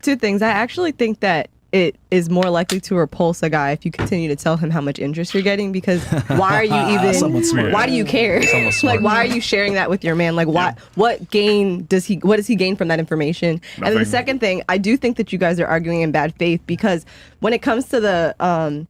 Two things. I actually think that it is more likely to repulse a guy if you continue to tell him how much interest you're getting, because why are you even, why do you care? Like, why are you sharing that with your man? Like, what does he gain from that information? Nothing. And then the second thing, I do think that you guys are arguing in bad faith, because when it comes to the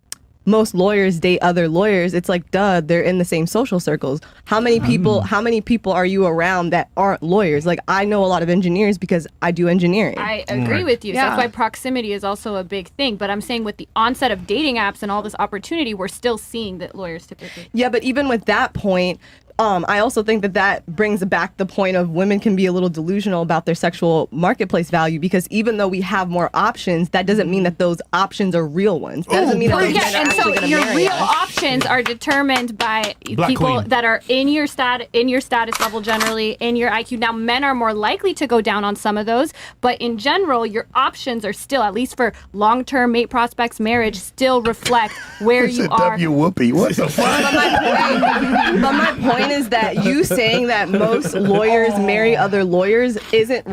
most lawyers date other lawyers, it's like, duh, they're in the same social circles. How many people are you around that aren't lawyers? Like, I know a lot of engineers because I do engineering. I agree with you. So that's why proximity is also a big thing. But I'm saying with the onset of dating apps and all this opportunity, we're still seeing that lawyers typically. Yeah, but even with that point, I also think that brings back the point of women can be a little delusional about their sexual marketplace value, because even though we have more options, that doesn't mean that those options are real ones. That doesn't mean that those men are actually going to marry us. Your real options are determined by people that are in your status level, generally, in your IQ. Now, men are more likely to go down on some of those, but in general, your options are still, at least for long-term mate prospects, marriage, still reflect where you are. Whoopee, what the fuck? But my point is that you saying that most lawyers marry other lawyers isn't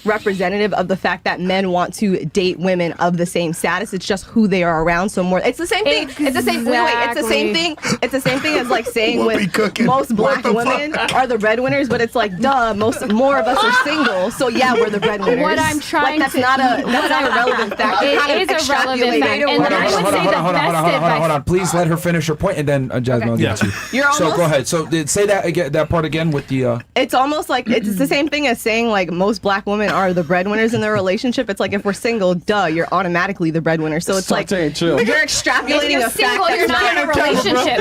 representative of the fact that men want to date women of the same status. It's just who they are around. So more, it's the same thing. Exactly. It's the same. It's the same thing. It's the same thing as like saying most black women are the breadwinners, but it's like, duh, more of us are single. So yeah, we're the breadwinners. What I'm trying that's not a relevant fact. It is a relevant fact. And then I would say the best advice. Hold on. Please let her finish her point, and then Jasmine will get to you. So go ahead. So say that again, that part again with the. It's almost like it's the same thing as saying like most black women are the breadwinners in their relationship. It's like if we're single, duh, you're automatically the breadwinner. So it's like you're extrapolating a fact that's you're not in a relationship.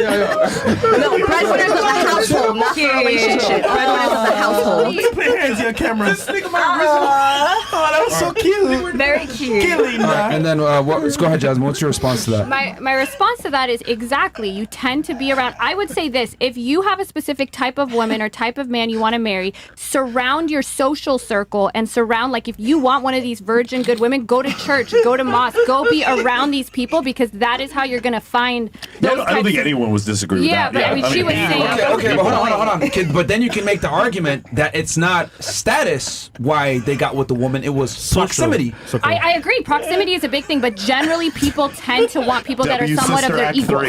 No, breadwinners of the household, not the relationship. Breadwinners of the household. Put your hands on your camera. Oh, that was so cute. Very cute. And then let's go ahead, Jasmine. What's your response to that? My response to that is exactly. You tend to be around. I would say this: if you have a specific type of woman or type of man you want to marry, surround your social circle and surround, like if you want one of these virgin good women, go to church, go to mosque, go be around these people, because that is how you're going to find those I don't think anyone was disagreeing with that. But I mean, she was saying... Okay, but hold on. But then you can make the argument that it's not status why they got with the woman, it was proximity. I agree. Proximity is a big thing, but generally people tend to want people that are somewhat of their equal.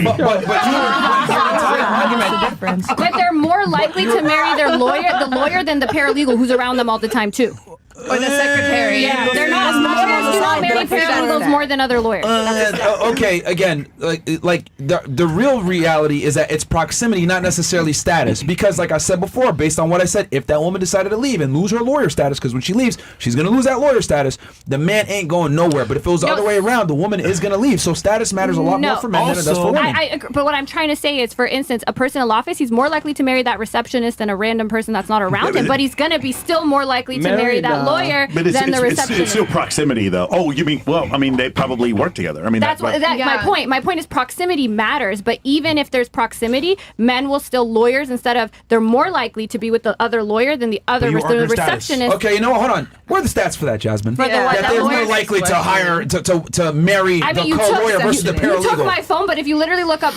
But they're more likely to marry the lawyer than the paralegal who's around them all the time too. Or the secretary. Yeah, they're not. Lawyers do not marry paralegals more than other lawyers. Okay, again, like the real reality is that it's proximity, not necessarily status. Because, like I said before, based on what I said, if that woman decided to leave and lose her lawyer status, because when she leaves, she's gonna lose that lawyer status. The man ain't going nowhere. But if it was the other way around, the woman is gonna leave. So status matters a lot more for men than it does for women. I agree, but what I'm trying to say is, for instance, a person in law office, he's more likely to marry that receptionist than a random person that's not around him. But he's gonna be still more likely to marry that lawyer than the receptionist. It's still proximity, though. Oh, you mean? Well, I mean, they probably work together. I mean, that's my point. My point is proximity matters, but even if there's proximity, men will still lawyers instead of they're more likely to be with the other lawyer than the other receptionist. Okay, you know what? Hold on. Where are the stats for that, Jasmine? For that they're more likely to hire to marry the co-lawyer versus the paralegal. You took my phone, but if you literally look up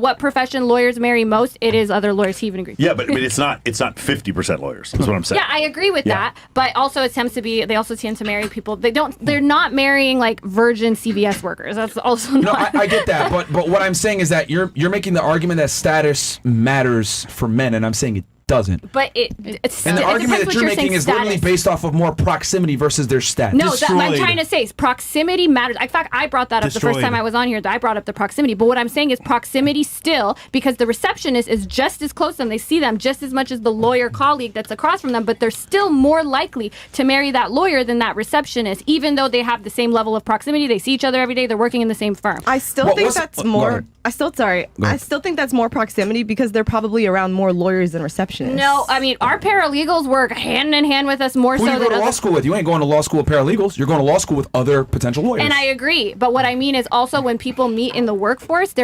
what profession lawyers marry most, it is other lawyers. He even agrees. Yeah, but it's not 50% lawyers. That's what I'm saying. Yeah, I agree with that. But also they also tend to marry people. They're not marrying like virgin CVS workers. That's also not. No, I get that. But what I'm saying is that you're making the argument that status matters for men, and I'm saying it doesn't. But it's and the argument that you're making is literally based off of more proximity versus their status. No, what I'm trying to say is proximity matters. In fact, I brought that up the first time I was on here. I brought up the proximity. But what I'm saying is proximity still, because the receptionist is just as close to them. They see them just as much as the lawyer colleague that's across from them, but they're still more likely to marry that lawyer than that receptionist, even though they have the same level of proximity. They see each other every day. They're working in the same firm. I still think that's more... I still think that's more proximity, because they're probably around more lawyers than receptionists. No, I mean, our paralegals work hand in hand with us more so than Who do you go to law school with? You ain't going to law school with paralegals. You're going to law school with other potential lawyers. And I agree. But what I mean is also when people meet in the workforce,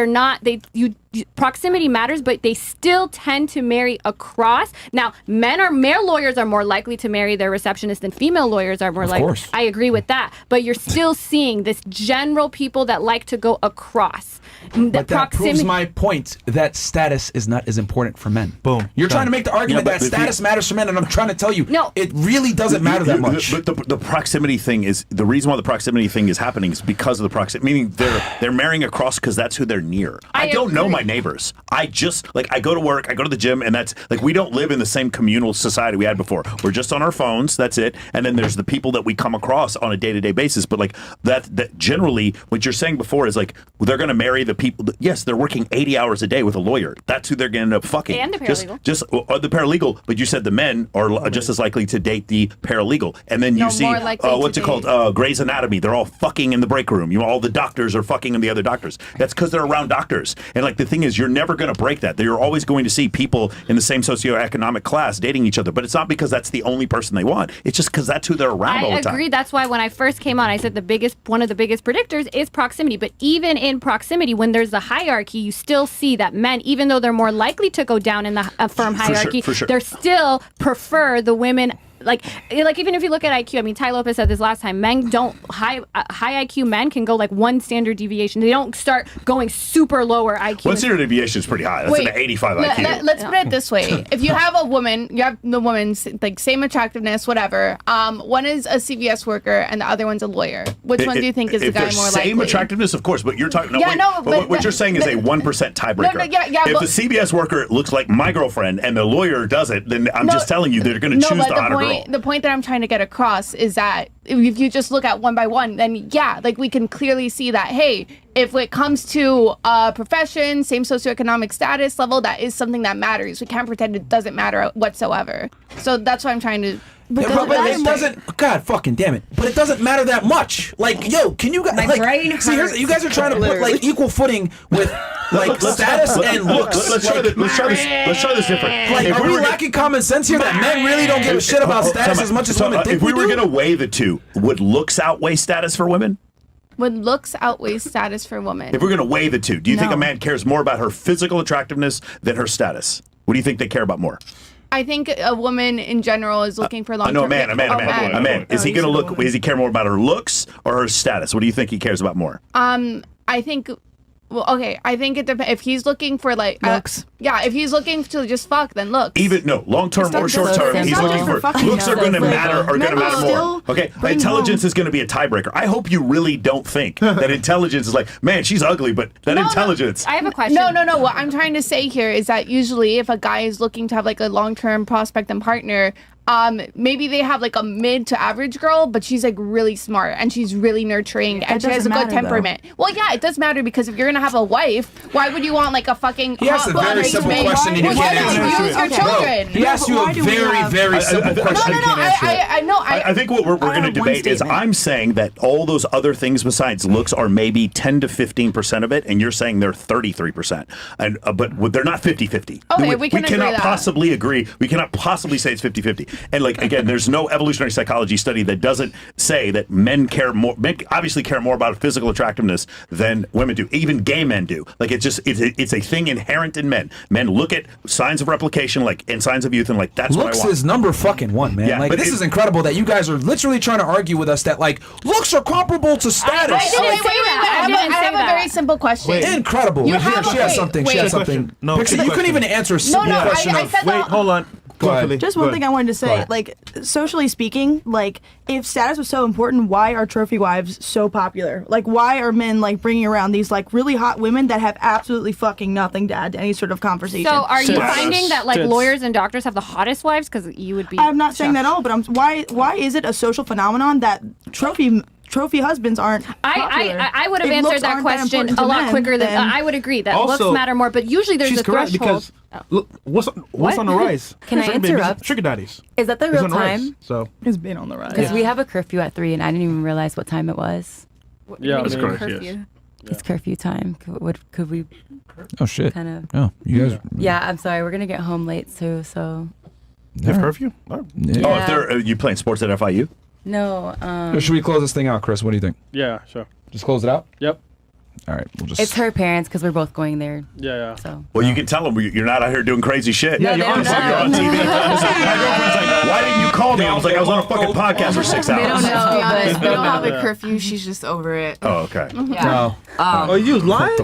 proximity matters, but they still tend to marry across. Now, male lawyers are more likely to marry their receptionist than female lawyers are more likely. Course. I agree with that. But you're still seeing this general people that like to go across. But that proves my point that status is not as important for men. Boom. You're trying to make the argument that status matters for men, and I'm trying to tell you, no, it really doesn't matter that much. But the proximity thing is, the reason why the proximity thing is happening is because of the proximity, meaning they're marrying across because that's who they're near. I don't know my neighbors. I just, I go to work, I go to the gym, and that's, we don't live in the same communal society we had before. We're just on our phones, that's it. And then there's the people that we come across on a day-to-day basis. But that generally, what you're saying before is they're going to marry the people. Yes, they're working 80 hours a day with a lawyer. That's who they're going to end up fucking. And the paralegal. Just the paralegal, but you said the men are just as likely to date the paralegal. And then you see, what's it called? Grey's Anatomy. They're all fucking in the break room. All the doctors are fucking in the other doctors. That's because they're around doctors. And the thing is, you're never going to break that. You're always going to see people in the same socioeconomic class dating each other. But it's not because that's the only person they want. It's just because that's who they're around all the time. I agree. That's why when I first came on, I said one of the biggest predictors is proximity. But even in proximity, when there's a hierarchy, you still see that men, even though they're more likely to go down in the firm hierarchy, for sure. They still prefer the women. Even if you look at IQ, I mean, Ty Lopez said this last time, men don't, high IQ men can go one standard deviation. They don't start going super lower IQ. One standard deviation is pretty high. That's an 85 IQ. Let's put it this way. If you have a woman, you have the woman's same attractiveness, whatever. One is a CVS worker and the other one's a lawyer. Which one do you think is the guy more likely? Same attractiveness, of course, but you're talking, but what you're saying is a 1% tiebreaker. If the CVS worker looks like my girlfriend and the lawyer doesn't, then I'm just telling you they're going to choose the hotter girl. The point that I'm trying to get across is that if you just look at one by one, then we can clearly see that, hey, if it comes to profession, same socioeconomic status level, that is something that matters. We can't pretend it doesn't matter whatsoever. So that's what I'm trying to... But it doesn't. God fucking damn it! But it doesn't matter that much. Can you guys? My brain hurts. See, you guys are trying to put equal footing with status and looks. Let's try this different. Are we lacking common sense here that men really don't give a shit about status as much as women think if we were going to weigh the two, would looks outweigh status for women? Would looks outweigh status for women? If we're going to weigh the two, do you think a man cares more about her physical attractiveness than her status? What do you think they care about more? I think a woman in general is looking for long-term... No, a man. Is he going to look... Does he care more about her looks or her status? What do you think he cares about more? I think... Well, okay, I think it depends. If he's looking for looks. If he's looking to just fuck, then looks. Long term or short term, he's looking for looks are going to matter more. Okay, intelligence is going to be a tiebreaker. I hope you really don't think that intelligence is man, she's ugly, but that intelligence. I have a question. No. What I'm trying to say here is that usually if a guy is looking to have a long-term prospect and partner, maybe they have a mid to average girl, but she's really smart and she's really nurturing and she has a good temperament. Though. Well, yeah, it does matter because if you're gonna have a wife, why would you want a fucking? He asked a very simple question and you can't answer. Use your children. He asked you a very simple question. I think what we're going to debate is I'm saying that all those other things besides looks are maybe 10 to 15% of it, and you're saying they're 33%, and but they're not 50-50. Okay, we cannot possibly agree. We cannot possibly say it's 50-50. And again, there's no evolutionary psychology study that doesn't say that men obviously care more about physical attractiveness than women do. Even gay men do. It's a thing inherent in men. Men look at signs of replication and signs of youth and that's what I want. Looks is number fucking one, man. Yeah, but this is incredible that you guys are literally trying to argue with us that looks are comparable to status. I have a very simple question. Incredible. She has something. No, Pixie, you couldn't even answer a simple question of... Wait, hold on. Just one thing I wanted to say, socially speaking, if status was so important, why are trophy wives so popular? Why are men bringing around these really hot women that have absolutely fucking nothing to add to any sort of conversation? So are you finding that lawyers and doctors have the hottest wives? Because you would be... I'm not saying that at all, but why is it a social phenomenon that trophy husbands aren't popular? I would have answered that question a lot quicker than I would agree that looks matter more, but usually there's a threshold. Because look, what's on the rise? Can I interrupt? Sugar daddies. Is that the real time? So it's been on the rise. Because we have a curfew at 3 and I didn't even realize what time it was. Yeah, it's curfew. Yes. It's curfew time. Could we Oh shit. kind of... Oh, you guys... Yeah, I'm sorry. We're going to get home late too, so... Have curfew? Oh, if you playing sports at FIU? No. Should we close this thing out, Chris? What do you think? Yeah, sure. Just close it out? Yep. All right, we'll just. It's her parents because we're both going there. Yeah. So. Well, you can tell them you're not out here doing crazy shit. No, they don't know. You're on TV. My girlfriend's like, why didn't you call me? I was like, I was on a fucking podcast for 6 hours. They don't know. To be honest, we don't have a Yeah. curfew. She's just over it. Oh, okay. Yeah. No. Oh, you was lying?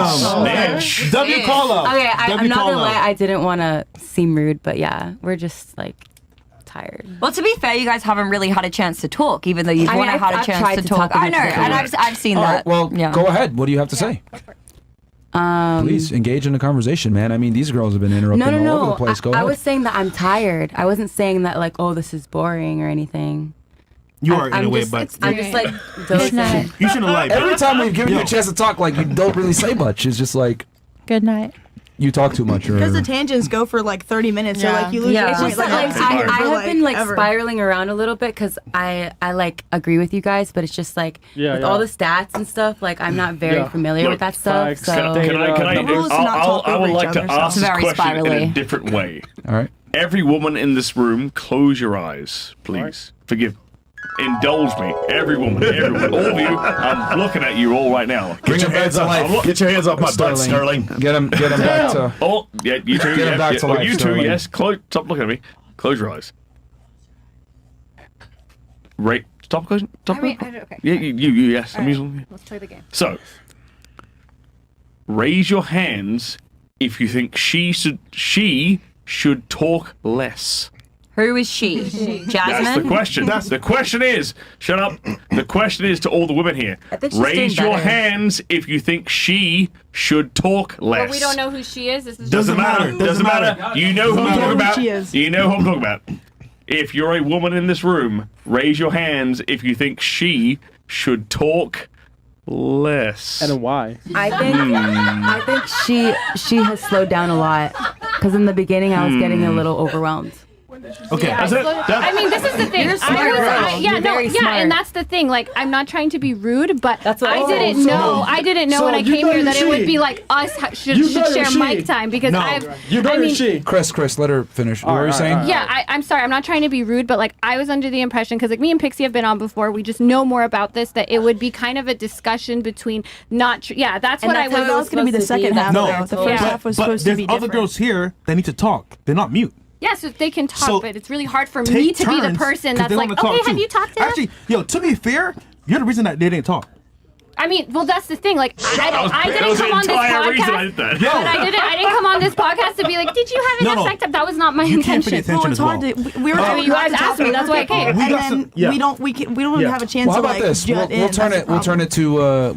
Snitch. W call up. Okay, I'm not gonna call lie. up. I didn't want to seem rude, but yeah, we're just like tired. Well, to be fair, you guys haven't really had a chance to talk, even though you've I mean, had a I've chance tried to to talk. talk I know, and and I've seen All that. right, well, yeah. go ahead. What do you have to say? Please engage in the conversation, man. I mean, these girls have been interrupting all over the place. Go I ahead. was saying that I'm tired. I wasn't saying that like, oh, this is boring or anything. You are in I'm a way, just, but I'm just like dozing. you shouldn't have lied. Every time we've given you a chance to talk, like you don't really say much. It's just like Good night. you talk too much. Because the tangents go for like 30 minutes, so like you lose Yeah. your It's point. just like I for, have been like ever. spiraling around a little bit because I like agree with you guys, but it's just like with all the stats and stuff, like I'm not very familiar with that stuff. facts. So Can I The rule is to not talk I over would each like to other, so ask it's this very question in a spirally. different way. All right. Every woman in this room, close your eyes, please. Forgive. Indulge me. Every woman, everyone, all of you. I'm looking at you all right now. Get your hands off. Get your hands off my butt, Sterling. Get him back to. Oh, yeah, you two. Get him Yeah, back yeah. to Oh, life, you two, Sterling. yes. Stop looking at me. Close your eyes. Right. Stop closing. Stop. Okay. Yeah, you, yes. I'm using. Let's play the game. So, raise your hands if you think she should talk less. Who is she? That's the Jasmine? question. The question is, shut up. The question is to all the women here. I think she's Raise doing your better. hands if you think she should talk less. But we don't know who she is. This is Doesn't matter. Doesn't matter. You know who I'm talking about. she is. You know who I'm talking about. If you're a woman in this room, raise your hands if you think she should talk less. And why? I think she has slowed down a lot because in the beginning I was getting a little overwhelmed. Okay. That's it. I mean, this is the thing. You're smart, girl. You're very smart. And that's the thing. Like, I'm not trying to be rude, but That's what I didn't know when I came here that it would be like us should share mic time because Chris, let her finish. What were you saying? Yeah, I'm sorry. I'm not trying to be rude, but like I was under the impression because like me and Pixie have been on before. We just know more about this that it would be kind of a discussion between not. That's what I was. That was going to be the second half. No, though. The first half was supposed to be there's other different. girls here that need to talk. They're not mute. Yeah, so they can talk, So, but it's really hard for Take me to be the turns, person 'cause that's they like, wanna talk okay, have too. you talked to him? Actually, to be fair, you're the reason that they didn't talk. I mean, well, that's the thing. Like, I that didn't was come the on this entire reason I podcast. did that. But I didn't come on this podcast to be like, did you have enough sex? That was not my You can't intention. pay attention It's as hard well. to. We were. I mean, you guys asked me. That's why I came. We And got then some- yeah. we don't Yeah. have a chance Well, how to about like this? jut in. We'll turn That's it. the We'll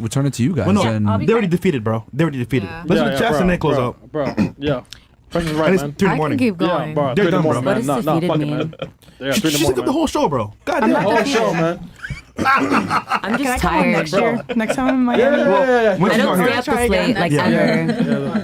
turn it to you guys. Well, no, and I'll be they already quiet. defeated, bro. They already defeated. Yeah. Let's let Chastity and Nick close out. Bro, yeah. Fresh is right, And it's man. 3 in the I can morning. keep Yeah, going. bro. They're 3 in the done, morning, bro. man. What No, defeated fuck it, me? man. Yeah, 3 in She the took up the morning, whole show, bro. God damn. man. Whole show, man. I'm just tired. next year. Next time in Miami. Yeah. When I she's don't not stay here. up this late like Yeah. ever.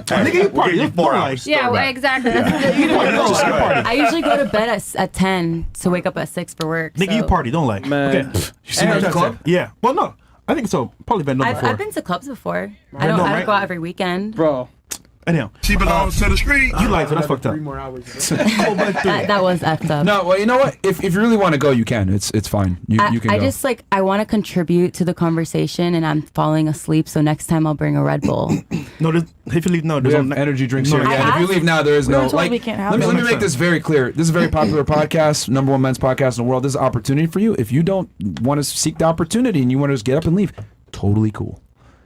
Nigga, you party. It's 4 hours. Yeah, well, exactly. That's You party. I usually go to bed at 10 to wake up at 6 for work. Nigga, so. you party. Don't lie. Man. Okay. You seen her at the club? Yeah. Well, no. I think so. Probably been done before. I've been to clubs before. I know, don't right? go out every weekend. Bro. Anyhow. She belongs to the street. You lied, so that's fucked up. That was effed up. No, well, you know what? If you really want to go, you can. It's fine. You can I go. just like I want to contribute to the conversation and I'm falling asleep. So next time I'll bring a Red Bull. No, if you leave, no, we there's have no energy drinks no, here. I Yeah, and if you leave now, there is no. were told we can't have let them. me make this very clear. This is a very popular podcast, #1 men's podcast in the world. This is an opportunity for you. If you don't want to seek the opportunity and you want to just get up and leave, totally cool.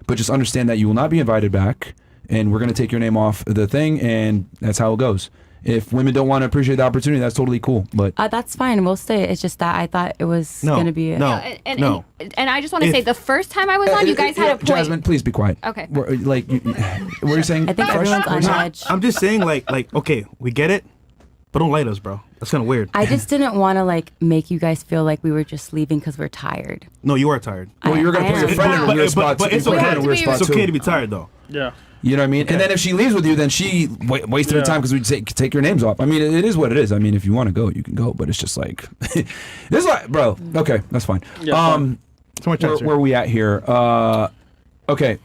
But just understand that you will not be invited back. And we're going to take your name off the thing, and that's how it goes. If women don't want to appreciate the opportunity, that's totally cool. But That's fine. We'll stay. It's just that I thought it was going to be no. And I just want to say, the first time I was on, you guys had a point. Jasmine, please be quiet. Okay. What are you saying? I think everyone's on edge. I'm just saying, like, okay, we get it, but don't light us, bro. That's kind of weird. I just didn't want to like make you guys feel like we were just leaving because we're tired. No, you are tired. Well, you're going to put your friend in a weird spot. But it's you put her okay. in a weird spot, It's okay too. to be tired, though. Yeah. You know what I mean? And then if she leaves with you, then she wasted her time because we take your names off. I mean, it is what it is. I mean, if you want to go, you can go. But it's just like, this is like, bro. Okay, that's fine. Yeah, So much where are we at here? Okay,